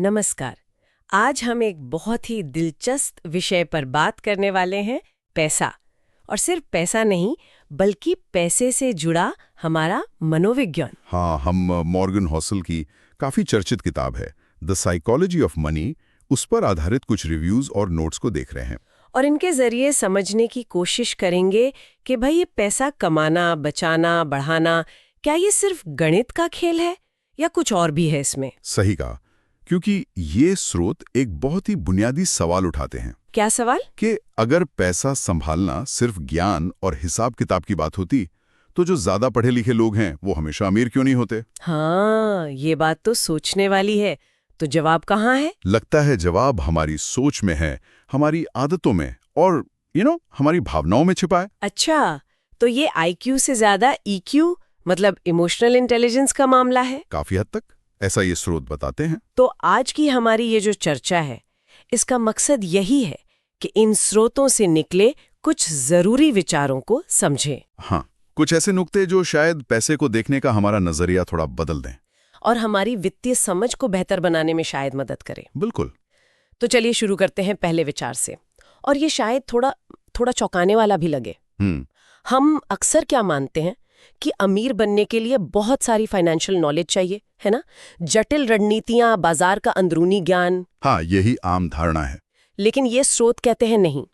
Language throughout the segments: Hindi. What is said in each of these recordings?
नमस्कार। आज हम एक बहुत ही दिलचस्प विषय पर बात करने वाले हैं, पैसा। और सिर्फ पैसा नहीं, बल्कि पैसे से जुड़ा हमारा मनोविज्ञान। हाँ, हम मॉर्गन हॉसल की काफी चर्चित किताब है द साइकोलॉजी ऑफ मनी, उस पर आधारित कुछ रिव्यूज और नोट्स को देख रहे हैं। और इनके जरिए समझने की कोशिश करेंगे कि भाई ये पैसा कमाना, बचाना, बढ़ाना, क्या ये सिर्फ गणित का खेल है या कुछ और भी है इसमें? सही कहा, क्योंकि ये स्रोत एक बहुत ही बुनियादी सवाल उठाते हैं। क्या सवाल? कि अगर पैसा संभालना सिर्फ ज्ञान और हिसाब किताब की बात होती, तो जो ज्यादा पढ़े लिखे लोग हैं वो हमेशा अमीर क्यों नहीं होते? हाँ, ये बात तो सोचने वाली है। तो जवाब कहाँ है? लगता है जवाब हमारी सोच में है, हमारी आदतों में और हमारी भावनाओं में छिपा है। अच्छा, तो ये IQ से ज्यादा EQ मतलब इमोशनल इंटेलिजेंस का मामला है। काफी हद तक ऐसा ये स्रोत बताते हैं। तो आज की हमारी ये जो चर्चा है, इसका मकसद यही है कि इन स्रोतों से निकले कुछ जरूरी विचारों को समझें हाँ, कुछ ऐसे नुक्ते जो शायद पैसे को देखने का हमारा नजरिया थोड़ा बदल दें। और हमारी वित्तीय समझ को बेहतर बनाने में शायद मदद करें। बिल्कुल। तो चलिए शुरू करते हैं पहले विचार से। और ये शायद थोड़ा चौंकाने वाला भी लगे। हम अक्सर क्या मानते हैं कि अमीर बनने के लिए बहुत सारी फाइनेंशियल नॉलेज चाहिए, है ना? जटिल रणनीतियां, बाजार का अंदरूनी ज्ञान। हाँ, यही आम धारणा है। लेकिन ये स्रोत कहते हैं नहीं।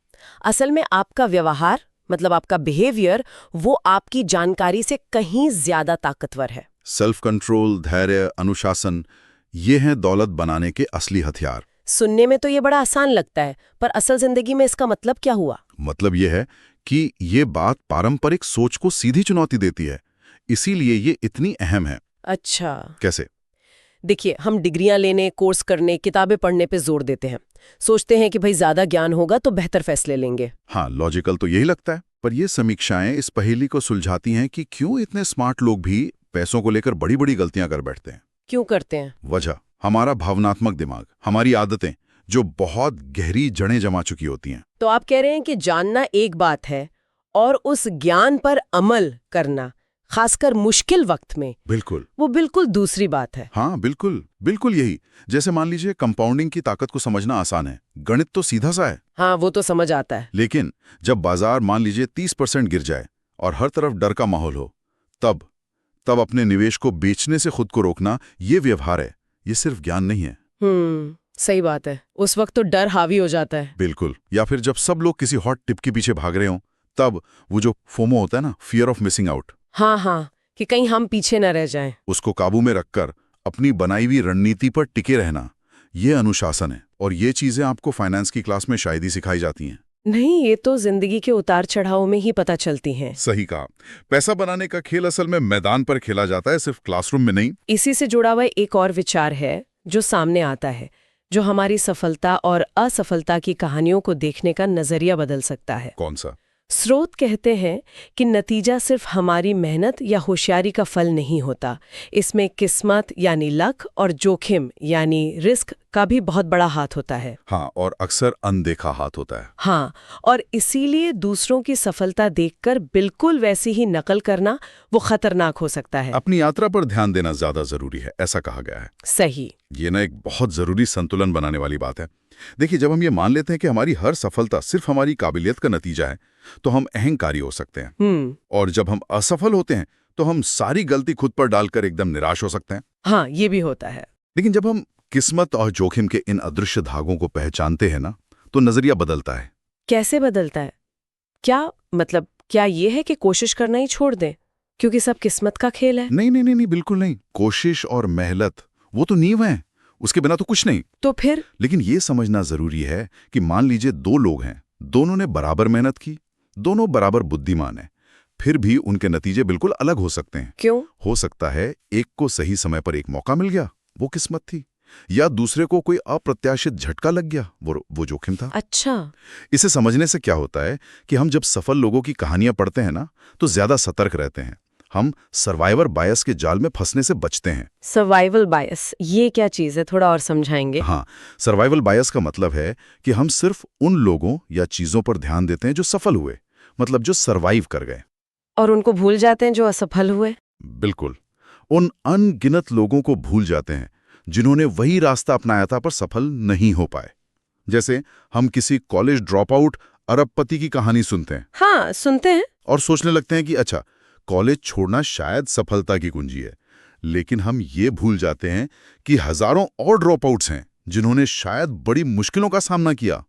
असल में आपका व्यवहार मतलब आपका बिहेवियर, वो आपकी जानकारी से कहीं ज्यादा ताकतवर है। सेल्फ कंट्रोल, धैर्य, अनुशासन, ये हैं दौलत बनाने के असली हथियार। सुनने में तो ये बड़ा आसान लगता है, पर असल जिंदगी में इसका मतलब क्या हुआ? मतलब ये है कि ये बात पारंपरिक सोच को सीधी चुनौती देती है, इसीलिए ये इतनी अहम है। अच्छा, कैसे? देखिए, हम डिग्रियां लेने, कोर्स करने, किताबें पढ़ने पे जोर देते हैं। सोचते हैं कि भाई ज्यादा ज्ञान होगा तो बेहतर फैसले लेंगे। हाँ, लॉजिकल तो यही लगता है, पर ये समीक्षाएं इस पहेली को सुलझाती हैं कि क्यों इतने स्मार्ट लोग भी पैसों को लेकर बड़ी बड़ी गलतियां कर बैठते हैं। क्यों करते हैं? वजह हमारा भावनात्मक दिमाग, हमारी आदतें जो बहुत गहरी जड़ें जमा चुकी होती हैं। तो आप कह रहे हैं कि जानना एक बात है और उस ज्ञान पर अमल करना, खासकर मुश्किल वक्त में, बिल्कुल, वो बिल्कुल दूसरी बात है। हाँ, बिल्कुल बिल्कुल यही। जैसे मान लीजिए, कंपाउंडिंग की ताकत को समझना आसान है, गणित तो सीधा सा है। हाँ, वो तो समझ आता है। लेकिन जब बाजार मान लीजिए 30% गिर जाए और हर तरफ डर का माहौल हो, तब अपने निवेश को बेचने से खुद को रोकना, ये व्यवहार है, ये सिर्फ ज्ञान नहीं है। सही बात है। उस वक्त तो डर हावी हो जाता है। बिल्कुल। या फिर जब सब लोग किसी हॉट टिप के पीछे भाग रहे हों, तब वो जो फोमो होता है ना, फियर ऑफ मिसिंग आउट, हाँ, कि कहीं हम पीछे न रह जाएं। उसको काबू में रखकर अपनी बनाई हुई रणनीति पर टिके रहना, ये अनुशासन है। और ये चीजें आपको फाइनेंस की क्लास में शायद ही सिखाई जाती हैं। नहीं, ये तो जिंदगी के उतार चढ़ाव में ही पता चलती हैं। सही कहा। पैसा बनाने का खेल असल में मैदान पर खेला जाता है, सिर्फ क्लासरूम में नहीं। इसी से जुड़ा हुआ एक और विचार है जो सामने आता है, जो हमारी सफलता और असफलता की कहानियों को देखने का नजरिया बदल सकता है। कौन सा? स्रोत कहते हैं कि नतीजा सिर्फ हमारी मेहनत या होशियारी का फल नहीं होता। इसमें किस्मत यानी लक और जोखिम यानी रिस्क का भी बहुत बड़ा हाथ होता है। हाँ, और अक्सर अनदेखा हाथ होता है। हाँ, और इसीलिए दूसरों की सफलता देखकर बिल्कुल वैसी ही नकल करना वो खतरनाक हो सकता है। अपनी यात्रा पर ध्यान देना ज्यादा जरूरी है, ऐसा कहा गया है। सही। ये ना एक बहुत जरूरी संतुलन बनाने वाली बात है। देखिए, जब हम ये मान लेते हैं कि हमारी हर सफलता सिर्फ हमारी काबिलियत का नतीजा है, तो हम अहंकारी हो सकते हैं। और जब हम असफल होते हैं, तो हम सारी गलती खुद पर डालकर एकदम निराश हो सकते हैं। हाँ, ये भी होता है। लेकिन जब हम किस्मत और जोखिम के इन अदृश्य धागों को पहचानते हैं ना, तो नजरिया बदलता है। कैसे बदलता है? क्या ये है कि कोशिश करना ही छोड़ दें क्योंकि सब किस्मत का खेल है? नहीं, बिल्कुल नहीं। कोशिश और मेहनत वो तो नींव है, उसके बिना तो कुछ नहीं। तो फिर? लेकिन ये समझना जरूरी है कि मान लीजिए 2 लोग हैं, दोनों ने बराबर मेहनत की, दोनों बराबर बुद्धिमान हैं, फिर भी उनके नतीजे बिल्कुल अलग हो सकते हैं। क्यों? हो सकता है एक को सही समय पर एक मौका मिल गया, वो किस्मत थी, या दूसरे को कोई अप्रत्याशित झटका लग गया, वो जोखिम था। अच्छा। इसे समझने से क्या होता है कि हम जब सफल लोगों की कहानियां पढ़ते हैं ना, तो ज्यादा सतर्क रहते हैं। हम सर्वाइवर बायस के जाल में फंसने से बचते हैं। सर्वाइवल बायस, ये क्या चीज है? थोड़ा और समझाएंगे? हाँ, सर्वाइवल बायस का मतलब है कि हम सिर्फ उन लोगों या चीजों पर ध्यान देते हैं जो सफल हुए, मतलब जो सर्वाइव कर गए, और उनको भूल जाते हैं जो असफल हुए। बिल्कुल, उन अनगिनत लोगों को भूल जाते हैं जिन्होंने वही रास्ता अपनाया था पर सफल नहीं हो पाए। जैसे हम किसी कॉलेज ड्रॉप आउट अरबपति की कहानी सुनते हैं। हाँ, सुनते हैं। और सोचने लगते हैं कि अच्छा, कॉलेज छोड़ना शायद सफलता की कुंजी है। लेकिन हम ये भूल जाते हैं कि हजारों और ड्रॉप आउट्स हैं जिन्होंने शायद बड़ी मुश्किलों का सामना किया।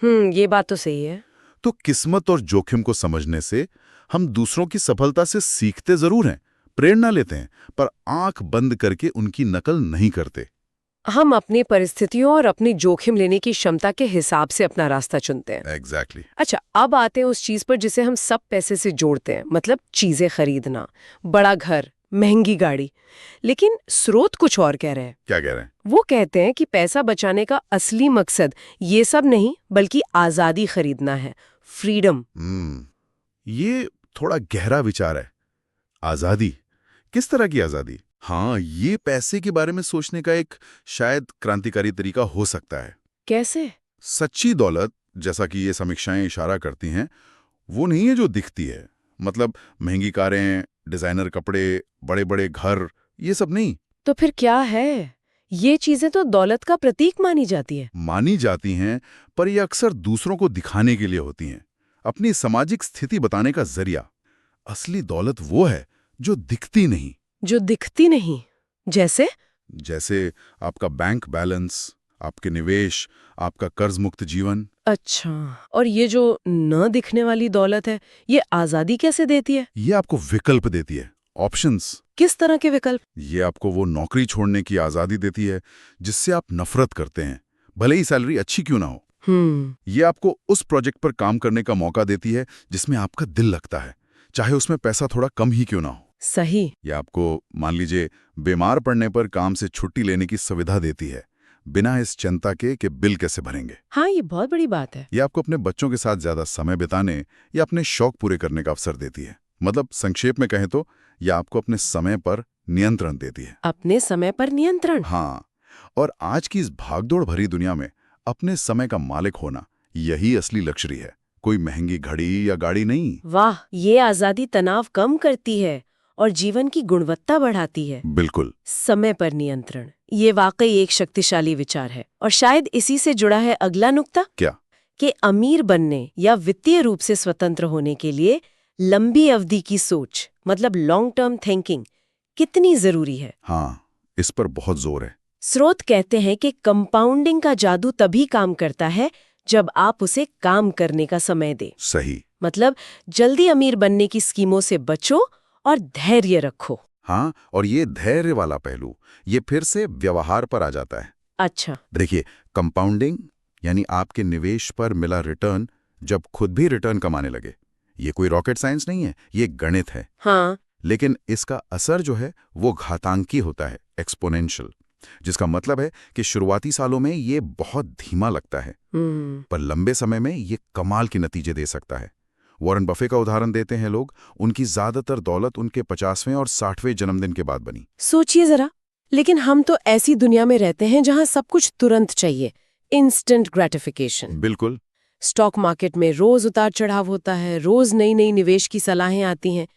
ये बात तो सही है। तो किस्मत और जोखिम को समझने से हम दूसरों की सफलता से सीखते जरूर हैं, प्रेरणा लेते हैं, पर आंख बंद करके उनकी नकल नहीं करते। हम अपनी परिस्थितियों और अपनी जोखिम लेने की क्षमता के हिसाब से अपना रास्ता चुनते हैं। एग्जैक्टली। अच्छा, अब आते हैं उस चीज पर जिसे हम सब पैसे से जोड़ते हैं, मतलब चीजें खरीदना, बड़ा घर, महंगी गाड़ी। लेकिन स्रोत कुछ और कह रहे हैं। क्या कह रहे हैं? वो कहते हैं कि पैसा बचाने का असली मकसद ये सब नहीं, बल्कि आजादी खरीदना है, फ्रीडम। ये थोड़ा गहरा विचार है। आजादी, किस तरह की आजादी? हाँ, ये पैसे के बारे में सोचने का एक शायद क्रांतिकारी तरीका हो सकता है। कैसे? सच्ची दौलत, जैसा कि ये समीक्षाएं इशारा करती हैं, वो नहीं है जो दिखती है। मतलब महंगी कारें, डिजाइनर कपड़े, बड़े बड़े घर, ये सब नहीं। तो फिर क्या है? ये चीजें तो दौलत का प्रतीक मानी जाती है। मानी जाती हैं, पर ये अक्सर दूसरों को दिखाने के लिए होती हैं, अपनी सामाजिक स्थिति बताने का जरिया। असली दौलत वो है जो दिखती नहीं। जो दिखती नहीं? जैसे? जैसे आपका बैंक बैलेंस, आपके निवेश, आपका कर्ज मुक्त जीवन। अच्छा, और ये जो न दिखने वाली दौलत है, ये आजादी कैसे देती है? ये आपको विकल्प देती है, ऑप्शंस। किस तरह के विकल्प? ये आपको वो नौकरी छोड़ने की आजादी देती है जिससे आप नफरत करते हैं, भले ही सैलरी अच्छी क्यों ना हो। ये आपको उस प्रोजेक्ट पर काम करने का मौका देती है जिसमें आपका दिल लगता है, चाहे उसमें पैसा थोड़ा कम ही क्यों ना हो। सही। ये आपको, मान लीजिए, बीमार पड़ने पर काम से छुट्टी लेने की सुविधा देती है, बिना इस चिंता के कि बिल कैसे भरेंगे। हाँ, ये बहुत बड़ी बात है। ये आपको अपने बच्चों के साथ ज्यादा समय बिताने या अपने शौक पूरे करने का अवसर देती है। मतलब संक्षेप में कहें तो ये आपको अपने समय पर नियंत्रण देती है। अपने समय पर नियंत्रण? हाँ, और आज की इस भागदौड़ भरी दुनिया में अपने समय का मालिक होना, यही असली लक्ष्य है, कोई महंगी घड़ी या गाड़ी नहीं। वाह, ये आजादी तनाव कम करती है और जीवन की गुणवत्ता बढ़ाती है। बिल्कुल। समय पर नियंत्रण, ये वाकई एक शक्तिशाली विचार है। और शायद इसी से जुड़ा है अगला नुक्ता। क्या? कि अमीर बनने या वित्तीय रूप से स्वतंत्र होने के लिए लंबी अवधि की सोच, मतलब लॉन्ग टर्म थिंकिंग, कितनी जरूरी है। हाँ, इस पर बहुत जोर है। स्रोत कहते हैं कि कंपाउंडिंग का जादू तभी काम करता है जब आप उसे काम करने का समय दें। सही। मतलब जल्दी अमीर बनने की स्कीमों से बचो और धैर्य रखो। हाँ, और ये धैर्य वाला पहलू, ये फिर से व्यवहार पर आ जाता है। अच्छा। देखिए, कंपाउंडिंग यानी आपके निवेश पर मिला रिटर्न जब खुद भी रिटर्न कमाने लगे, ये कोई रॉकेट साइंस नहीं है, ये गणित है। हाँ। लेकिन इसका असर जो है वो घातांकी होता है, एक्सपोनेंशियल, जिसका मतलब है कि शुरुआती सालों में ये बहुत धीमा लगता है, पर लंबे समय में ये कमाल के नतीजे दे सकता है। वॉरेन बफे का उदाहरण देते हैं लोग, उनकी ज्यादातर दौलत उनके 50वें और 60वें जन्मदिन के बाद बनी। सोचिए जरा, लेकिन हम तो ऐसी दुनिया में रहते हैं जहां सब कुछ तुरंत चाहिए, इंस्टेंट ग्रेटिफिकेशन। बिल्कुल। स्टॉक मार्केट में रोज उतार चढ़ाव होता है, रोज नई नई निवेश की सलाहें आती हैं।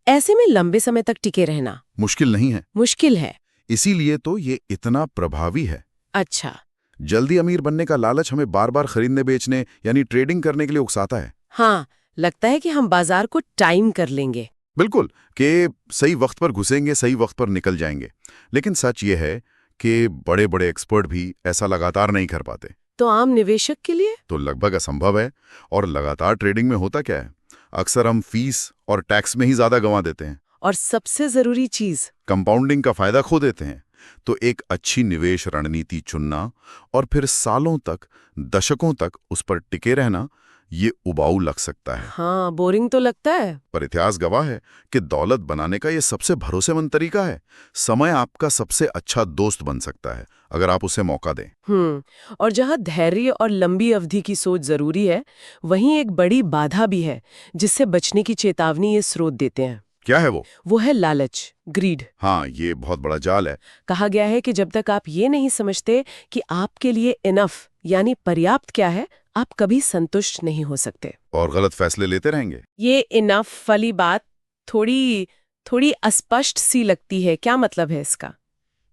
ऐसे में लंबे समय तक टिके रहना मुश्किल नहीं है। मुश्किल है। इसीलिए तो ये इतना प्रभावी है। अच्छा। जल्दी अमीर बनने का लालच हमें बार बार खरीदने बेचने यानी ट्रेडिंग करने के लिए उकसाता है। हाँ, लगता है कि हम बाजार को टाइम कर लेंगे। बिल्कुल, कि सही वक्त पर घुसेंगे, सही वक्त पर निकल जाएंगे। लेकिन सच ये है कि बड़े बड़े एक्सपर्ट भी ऐसा लगातार नहीं कर पाते। तो आम निवेशक के लिए तो लगभग असंभव है। और लगातार ट्रेडिंग में होता क्या है, अक्सर हम फीस और टैक्स में ही ज्यादा गंवा देते हैं, और सबसे जरूरी चीज, कंपाउंडिंग का फायदा खो देते हैं। तो एक अच्छी निवेश रणनीति चुनना और फिर सालों तक, दशकों तक उस पर टिके रहना, ये उबाऊ लग सकता है। हाँ, बोरिंग तो लगता है। पर इतिहास गवाह है कि दौलत बनाने का ये सबसे भरोसेमंद तरीका है। समय आपका सबसे अच्छा दोस्त बन सकता है अगर आप उसे मौका दें। और जहाँ धैर्य और लंबी अवधि की सोच जरूरी है, वहीं एक बड़ी बाधा भी है जिससे बचने की चेतावनी ये स्रोत देते हैं। क्या है वो? वो है लालच, ग्रीड। हाँ, ये बहुत बड़ा जाल है। कहा गया है कि जब तक आप ये नहीं समझते कि आपके लिए इनफ यानी पर्याप्त क्या है, आप कभी संतुष्ट नहीं हो सकते और गलत फैसले लेते रहेंगे। ये इनफ वाली बात थोड़ी अस्पष्ट सी लगती है। क्या मतलब है इसका?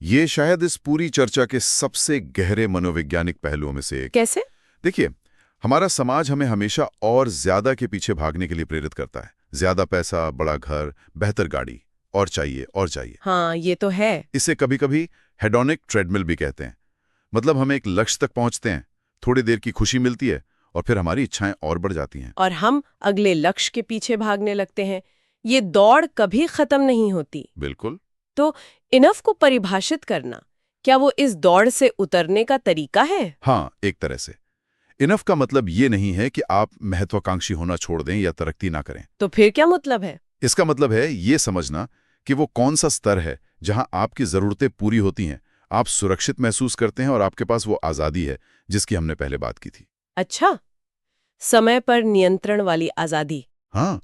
ये शायद इस पूरी चर्चा के सबसे गहरे मनोवैज्ञानिक पहलुओं में से एक। कैसे? देखिए, हमारा समाज हमें हमेशा और ज्यादा के पीछे भागने के लिए प्रेरित करता है। ज्यादा पैसा, बड़ा घर, बेहतर गाड़ी, और चाहिए और चाहिए। हाँ, ये तो है। इसे कभी-कभी हेडोनिक ट्रेडमिल भी कहते हैं। मतलब हम एक लक्ष्य तक पहुंचते हैं, थोड़ी देर की खुशी मिलती है और फिर हमारी इच्छाएं और बढ़ जाती हैं। और हम अगले लक्ष्य के पीछे भागने लगते हैं। ये दौड़ कभी खत्म नहीं होती। बिल्कुल। तो इनफ को परिभाषित करना, क्या वो इस दौड़ से उतरने का तरीका है? हाँ, एक तरह से। इनफ का मतलब ये नहीं है कि आप महत्वाकांक्षी होना छोड़ दें या तरक्की ना करें। तो फिर क्या मतलब है? इसका मतलब है ये समझना कि वो कौन सा स्तर है जहां आपकी जरूरतें पूरी होती हैं, आप सुरक्षित महसूस करते हैं और आपके पास वो आजादी है जिसकी हमने पहले बात की थी। अच्छा, समय पर नियंत्रण वाली आजादी। हाँ,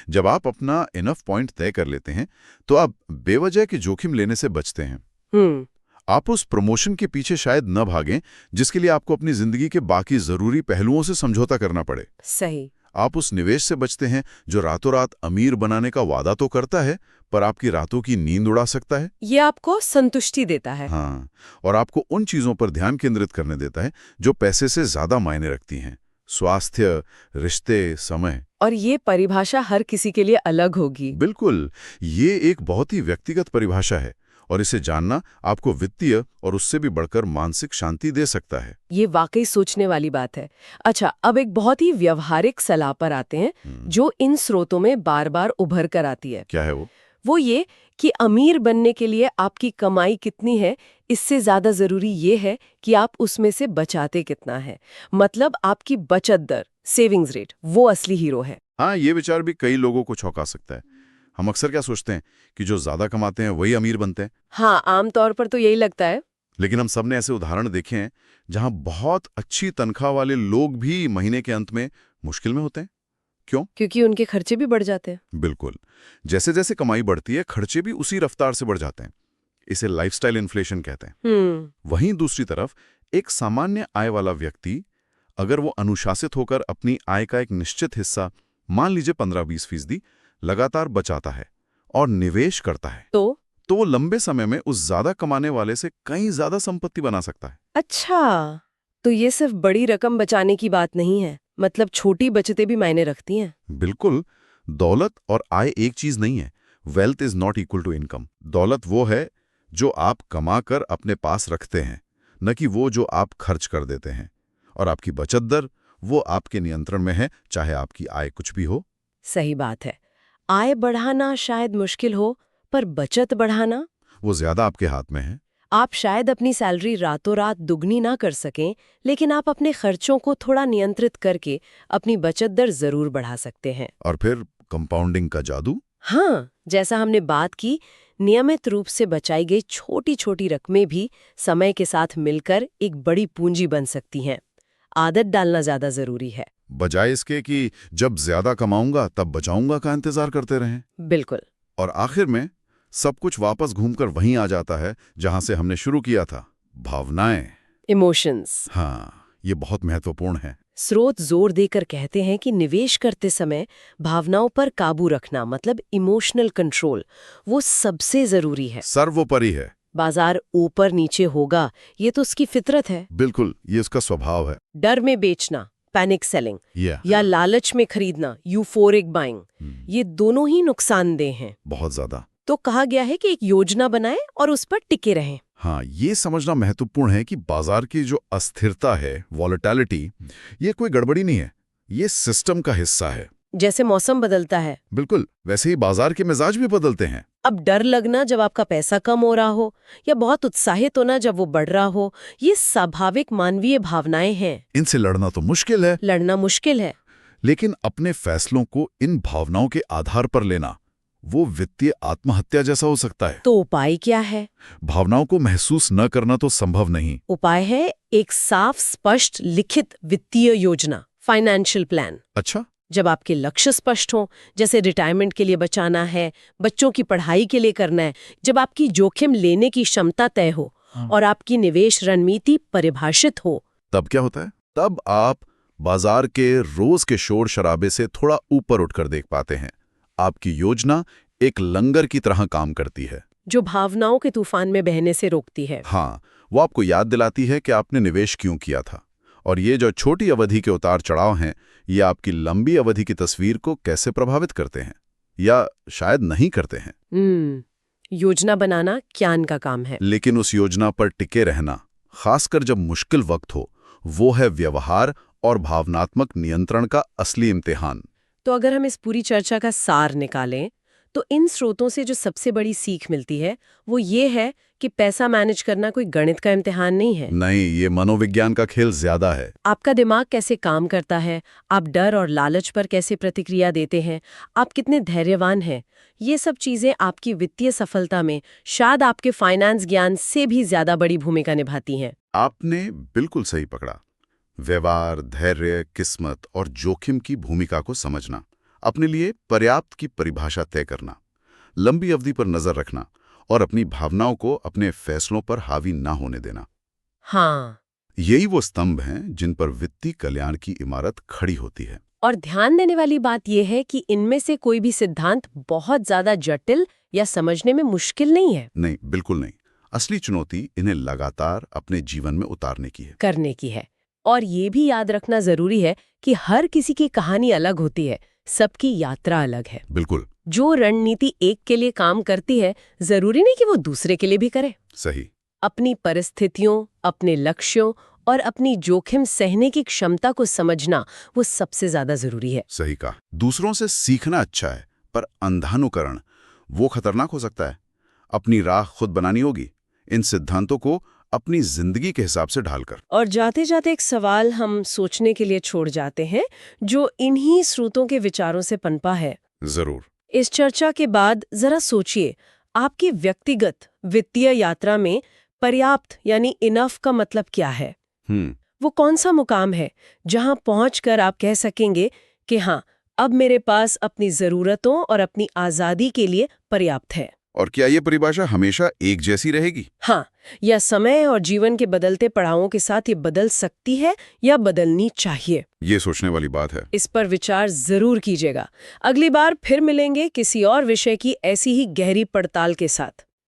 जब आप अपना इनफ पॉइंट तय कर लेते हैं तो आप बेवजह के जोखिम लेने से बचते हैं। आप उस प्रमोशन के पीछे शायद न भागें जिसके लिए आपको अपनी जिंदगी के बाकी जरूरी पहलुओं से समझौता करना पड़े। सही। आप उस निवेश से बचते हैं जो रातों रात अमीर बनाने का वादा तो करता है पर आपकी रातों की नींद उड़ा सकता है। ये आपको संतुष्टि देता है। हाँ, और आपको उन चीजों पर ध्यान केंद्रित करने देता है जो पैसे से ज्यादा मायने रखती हैं। स्वास्थ्य, रिश्ते, समय। और ये परिभाषा हर किसी के लिए अलग होगी। बिल्कुल, ये एक बहुत ही व्यक्तिगत परिभाषा है और इसे जानना आपको वित्तीय और उससे भी बढ़कर मानसिक शांति दे सकता है। ये वाकई सोचने वाली बात है। अच्छा, अब एक बहुत ही व्यवहारिक सलाह पर आते हैं जो इन स्रोतों में बार बार उभर कर आती है। क्या है वो? वो ये कि अमीर बनने के लिए आपकी कमाई कितनी है, इससे ज्यादा जरूरी ये है कि आप उसमें से बचाते कितना है। मतलब आपकी बचत दर, सेविंग्स रेट, वो असली हीरो है। हाँ, ये विचार भी कई लोगों को चौंका सकता है। हम अक्सर क्या सोचते हैं कि जो ज्यादा कमाते हैं वही अमीर बनते हैं। हाँ, आमतौर पर तो यही लगता है। लेकिन हम सबने ऐसे उदाहरण देखे हैं जहां बहुत अच्छी तनख्वाह वाले लोग भी महीने के अंत में मुश्किल में होते हैं। क्यों? क्योंकि उनके खर्चे भी बढ़ जाते हैं। बिल्कुल, जैसे जैसे कमाई बढ़ती है खर्चे भी उसी रफ्तार से बढ़ जाते हैं। इसे लाइफस्टाइल इन्फ्लेशन कहते हैं। वहीं दूसरी तरफ एक सामान्य आय वाला व्यक्ति, अगर वो अनुशासित होकर अपनी आय का एक निश्चित हिस्सा, मान लीजिए 15-20% लगातार बचाता है और निवेश करता है तो वो लंबे समय में उस ज्यादा कमाने वाले से कहीं ज्यादा संपत्ति बना सकता है। अच्छा, तो ये सिर्फ बड़ी रकम बचाने की बात नहीं है, मतलब छोटी बचतें भी मायने रखती हैं। बिल्कुल, दौलत और आय एक चीज नहीं है। Wealth is not equal to income. दौलत वो है जो आप कमा कर अपने पास रखते हैं, न कि वो जो आप खर्च कर देते हैं। और आपकी बचत दर, वो आपके नियंत्रण में है, चाहे आपकी आय कुछ भी हो। सही बात है। आय बढ़ाना शायद मुश्किल हो, पर बचत बढ़ाना, वो ज्यादा आपके हाथ में है। आप शायद अपनी सैलरी रातों रात दुगनी ना कर सकें, लेकिन आप अपने खर्चों को थोड़ा नियंत्रित करके अपनी बचत दर जरूर बढ़ा सकते हैं। और फिर कंपाउंडिंग का जादू। हाँ, जैसा हमने बात की, नियमित रूप से बचाई गई छोटी छोटी रकमें भी समय के साथ मिलकर एक बड़ी पूंजी बन सकती हैं। आदत डालना ज्यादा जरूरी है, बजाय इसके कि जब ज्यादा कमाऊंगा तब बचाऊंगा का इंतजार करते रहें। बिल्कुल। और आखिर में सब कुछ वापस घूमकर वहीं आ जाता है जहां से हमने शुरू किया था, भावनाएं, इमोशंस। हाँ, ये बहुत महत्वपूर्ण है। स्रोत जोर देकर कहते हैं कि निवेश करते समय भावनाओं पर काबू रखना, मतलब इमोशनल कंट्रोल, वो सबसे जरूरी है। सर्वोपरि है। बाजार ऊपर नीचे होगा, ये तो उसकी फितरत है। बिल्कुल, ये उसका स्वभाव है। डर में बेचना, पैनिक सेलिंग, या लालच में खरीदना, यूफोरिक बाइंग, ये दोनों ही नुकसानदेह हैं। बहुत ज्यादा। तो कहा गया है कि एक योजना बनाएं और उस पर टिके रहें। हाँ, ये समझना महत्वपूर्ण है कि बाजार की जो अस्थिरता है, वॉलेटिलिटी, ये कोई गड़बड़ी नहीं है, ये सिस्टम का हिस्सा है। जैसे मौसम बदलता है, बिल्कुल वैसे ही बाजार के मिजाज भी बदलते हैं। अब डर लगना जब आपका पैसा कम हो रहा हो, या बहुत उत्साहित होना जब वो बढ़ रहा हो, ये स्वाभाविक मानवीय भावनाएं हैं। इनसे लड़ना तो मुश्किल है। लड़ना मुश्किल है, लेकिन अपने फैसलों को इन भावनाओं के आधार पर लेना, वो वित्तीय आत्महत्या जैसा हो सकता है। तो उपाय क्या है? भावनाओं को महसूस न करना तो संभव नहीं। उपाय है एक साफ, स्पष्ट, लिखित वित्तीय योजना, फाइनेंशियल प्लान। अच्छा, जब आपके लक्ष्य स्पष्ट हों, जैसे रिटायरमेंट के लिए बचाना है, बच्चों की पढ़ाई के लिए करना है, जब आपकी जोखिम लेने की क्षमता तय हो और आपकी निवेश रणनीति परिभाषित हो, तब क्या होता है? तब आप बाजार के रोज के शोर शराबे से थोड़ा ऊपर उठकर देख पाते हैं। आपकी योजना एक लंगर की तरह काम करती है। जो भावनाओं के तूफान में बहने से रोकती है। हाँ, वो आपको याद दिलाती है कि आपने निवेश क्यों किया था। और ये जो छोटी अवधि के उतार चढ़ाव हैं, ये आपकी लंबी अवधि की तस्वीर को कैसे प्रभावित करते हैं या शायद नहीं करते हैं। योजना बनाना ज्ञान का काम है, लेकिन उस योजना पर टिके रहना, खासकर जब मुश्किल वक्त हो, वो है व्यवहार और भावनात्मक नियंत्रण का असली इम्तिहान। तो अगर हम इस पूरी चर्चा का सार निकालें तो इन स्रोतों से जो सबसे बड़ी सीख मिलती है वो ये है कि पैसा मैनेज करना कोई गणित का इम्तिहान नहीं है। नहीं, ये मनोविज्ञान का खेल ज्यादा है। आपका दिमाग कैसे काम करता है, आप डर और लालच पर कैसे प्रतिक्रिया देते हैं, आप कितने धैर्यवान हैं, ये सब चीजें आपकी वित्तीय सफलता में शायद आपके फाइनेंस ज्ञान से भी ज्यादा बड़ी भूमिका निभाती हैं। आपने बिल्कुल सही पकड़ा। व्यवहार, धैर्य, किस्मत और जोखिम की भूमिका को समझना, अपने लिए पर्याप्त की परिभाषा तय करना, लंबी अवधि पर नजर रखना और अपनी भावनाओं को अपने फैसलों पर हावी ना होने देना। हाँ, यही वो स्तंभ हैं जिन पर वित्तीय कल्याण की इमारत खड़ी होती है। और ध्यान देने वाली बात यह है कि इनमें से कोई भी सिद्धांत बहुत ज्यादा जटिल या समझने में मुश्किल नहीं है। नहीं, बिल्कुल नहीं। असली चुनौती इन्हें लगातार अपने जीवन में उतारने की है, करने की है। और ये भी याद रखना जरूरी है कि हर किसी की कहानी अलग होती है, सबकी यात्रा अलग है। बिल्कुल जो रणनीति एक के लिए काम करती है, जरूरी नहीं कि वो दूसरे के लिए भी करे। सही। अपनी परिस्थितियों, अपने लक्ष्यों और अपनी जोखिम सहने की क्षमता को समझना वो सबसे ज्यादा जरूरी है। सही कहा। दूसरों से सीखना अच्छा है, पर अंधानुकरण वो खतरनाक हो सकता है। अपनी राह खुद बनानी होगी, इन सिद्धांतों को अपनी जिंदगी के हिसाब से ढालकर। और जाते जाते एक सवाल हम सोचने के लिए छोड़ जाते हैं, जो इन्हीं स्रोतों के विचारों से पनपा है। जरूर। इस चर्चा के बाद जरा सोचिए, आपकी व्यक्तिगत वित्तीय यात्रा में पर्याप्त यानी इनफ का मतलब क्या है? वो कौन सा मुकाम है जहां पहुंचकर आप कह सकेंगे कि हाँ, अब मेरे पास अपनी जरूरतों और अपनी आजादी के लिए पर्याप्त है? और क्या ये परिभाषा हमेशा एक जैसी रहेगी? हाँ, या समय और जीवन के बदलते पड़ावों के साथ ये बदल सकती है या बदलनी चाहिए? ये सोचने वाली बात है। इस पर विचार जरूर कीजिएगा। अगली बार फिर मिलेंगे किसी और विषय की ऐसी ही गहरी पड़ताल के साथ।